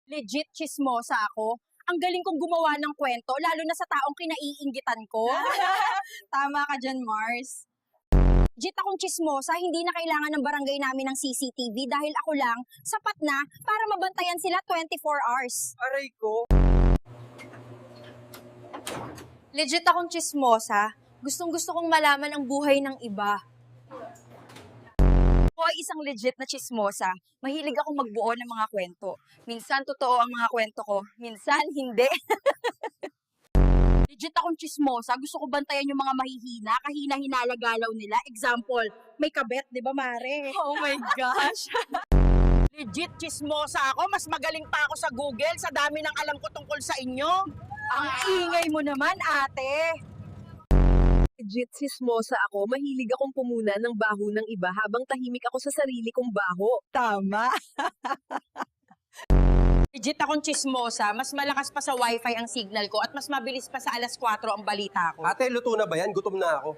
Legit chismosa ako. Ang galing kong gumawa ng kwento, lalo na sa taong kinaiinggitan ko. Tama ka dyan, Mars. Legit akong chismosa, hindi na kailangan ng barangay namin ng CCTV dahil ako lang, sapat na para mabantayan sila 24 hours. Aray ko. Legit akong chismosa. Gustong-gusto kong malaman ang buhay ng iba. Ako ay isang legit na chismosa. Mahilig akong magbuo ng mga kwento. Minsan totoo ang mga kwento ko, minsan hindi. Legit akong chismosa. Gusto ko bantayan yung mga mahihina, kahina-hinala-galaw nila. Example, may kabet, di ba, Mare? Oh my gosh. Legit chismosa ako. Mas magaling pa ako sa Google sa dami ng alam ko tungkol sa inyo. Ang ingay mo naman, ate. Legit sismosa ako, mahilig akong pumuna ng baho ng iba habang tahimik ako sa sarili kong baho. Tama. Legit akong chismosa. Mas malakas pa sa wifi ang signal ko at mas mabilis pa sa 4:00 ang balita ko. Ate, luto na ba yan? Gutom na ako.